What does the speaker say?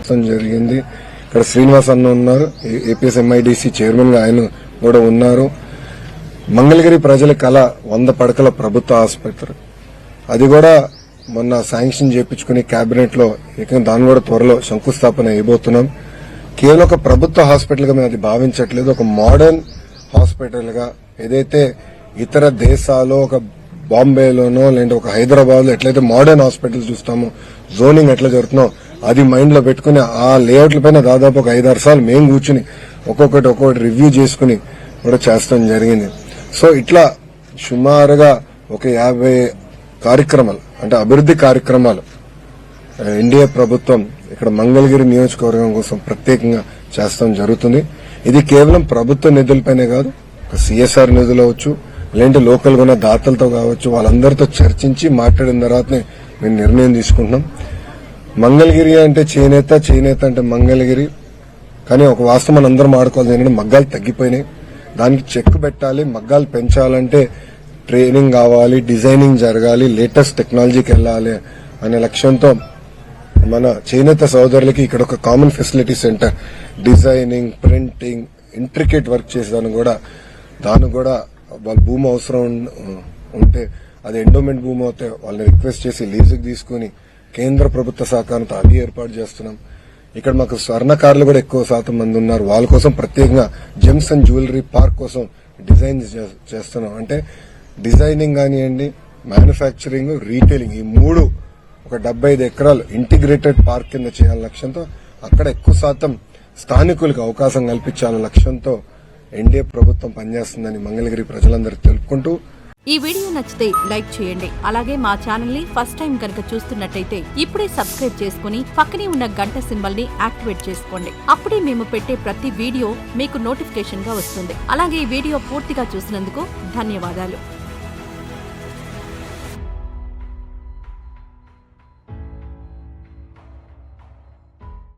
మొత్తం జరిగింది. ఇక్కడ శ్రీనివాస్ అన్న ఉన్నారు, ఏపీఎస్ ఎంఐడిసి చైర్మన్ గా ఆయన కూడా ఉన్నారు. మంగళగిరి ప్రజల కళ 100 పడకల ప్రభుత్వ ఆసుపత్రి, అది కూడా మొన్న శాంక్షన్ చేయించుకుని కేబినెట్ లో దాన్ని కూడా త్వరలో శంకుస్థాపన అయిపోతున్నాం. కేవలం ఒక ప్రభుత్వ హాస్పిటల్ గా మేము అది భావించట్లేదు, ఒక మోడర్న్ హాస్పిటల్ గా ఏదైతే ఇతర దేశాల్లో ఒక బాంబేలోనో లేదంటే ఒక హైదరాబాద్ లో ఎట్లయితే మోడర్న్ హాస్పిటల్ చూస్తామో, జోనింగ్ ఎట్లా జరుగుతుందో అది మైండ్ లో పెట్టుకుని ఆ లేఅవుట్ల పైన దాదాపు ఒక 5-6 సార్లు మేము కూర్చుని ఒక్కొక్కటి రివ్యూ చేసుకుని కూడా చేస్తాం జరిగింది. సో ఇట్లా సుమారుగా ఒక 50 కార్యక్రమాలు అంటే అభివృద్ది కార్యక్రమాలు ఎన్డీఏ ప్రభుత్వం ఇక్కడ మంగళగిరి నియోజకవర్గం కోసం ప్రత్యేకంగా చేస్తాం జరుగుతుంది. ఇది కేవలం ప్రభుత్వ నిధులపైనే కాదు, ఒక సిఎస్ఆర్ నిధులు అవచ్చు, లేదంటే లోకల్ గా ఉన్న దాతలతో కావచ్చు, వాళ్ళందరితో చర్చించి మాట్లాడిన తర్వాతనే మేము నిర్ణయం తీసుకుంటున్నాం. మంగళగిరి అంటే చేనేత, చేనేత అంటే మంగళగిరి. కానీ ఒక వాస్తవం మన అందరం ఆడుకోవాలి ఏంటంటే మగ్గాలు తగ్గిపోయినాయి, దానికి చెక్ పెట్టాలి. మగ్గాలు పెంచాలంటే ట్రైనింగ్ కావాలి, డిజైనింగ్ జరగాలి, లేటెస్ట్ టెక్నాలజీకి వెళ్లాలి అనే లక్ష్యంతో మన చేనేత సోదరులకి ఇక్కడ ఒక common facility centre, designing, printing, intricate work చేసేదాన్ని కూడా దాన్ని కూడా వాళ్ళ భూమి అవసరం ఉంటే అది ఎండోమెంట్ భూమి అవుతే వాళ్ళని రిక్వెస్ట్ చేసి లీజుకి తీసుకుని కేంద్ర ప్రభుత్వ సహకారంతో అది ఏర్పాటు చేస్తున్నాం. ఇక్కడ మాకు స్వర్ణకారులు కూడా ఎక్కువ శాతం మంది ఉన్నారు, వాళ్ళ కోసం ప్రత్యేకంగా జెమ్స్ అండ్ జ్యువెలరీ పార్క్ కోసం డిజైన్ చేస్తున్నాం. అంటే డిజైనింగ్ కానివ్వండి, మ్యానుఫ్యాక్చరింగ్, రీటైలింగ్, ఈ 3 ఒక 75 ఎకరాలు ఇంటిగ్రేటెడ్ పార్క్ కింద చేయాలనే లక్ష్యంతో అక్కడ ఎక్కువ శాతం స్థానికులకు అవకాశం కల్పించాలనే లక్ష్యంతో ఎన్డీఏ ప్రభుత్వం పనిచేస్తుందని మంగళగిరి ప్రజలందరూ తెలుపుకుంటూ, ఈ వీడియో నచ్చితే లైక్ చేయండి. అలాగే మా ఛానల్ ని ఫస్ట్ టైం కనుక చూస్తున్నట్టయితే ఇప్పుడే సబ్స్క్రైబ్ చేసుకుని పక్కనే ఉన్న గంట సింబల్ ని యాక్టివేట్ చేసుకోండి. అప్పుడే మేము పెట్టే ప్రతి వీడియో మీకు నోటిఫికేషన్ గా వస్తుంది. అలాగే ఈ వీడియో పూర్తిగా చూసినందుకు ధన్యవాదాలు.